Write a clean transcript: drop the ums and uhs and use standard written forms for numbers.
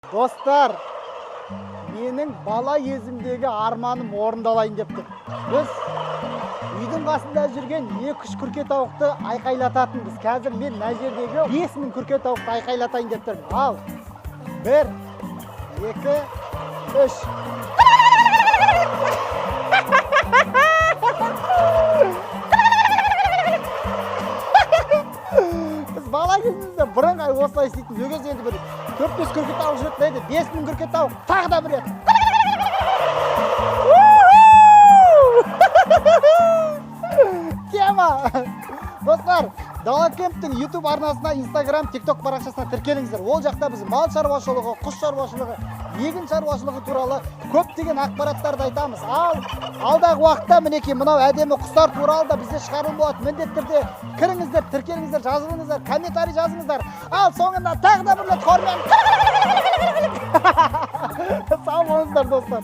Достар, менің бала кезімдегі арманым орындалайын деп тұр. Біз үйдің қасында жүрген 2-3 күркетауықты айқайлататынбыз. Қазір мен мына жердегі 5000 күркетауықты айқайлатайын деп тұрмын. Ал, 1, 2, 3. Біз бала кезімізде бірыңғай осылай істейтін. Өгіз енді бір 4-5 күркетауық жүретін еді. 5000 күркетауық тағы да бір еді. Тема! Достар, Дала Кемптің YouTube арнасына, Instagram, TikTok парақшасына тіркеліңіздер. Ол жақта біз мал шаруашылығы, құс шаруашылығы, егін шаруашылығы туралы көптеген ақпараттарды айтамыз. Алдағы уақытта мінекей мынау әдемі құстар туралы да бізде шығарылым болады. Міндетті түрде кіріңіздер, тіркеліңіздер, жазылыңыздар, комментарий жазыңыздар. Ал соңында тағы да бір рет хормен. Сау болыңыздар достар.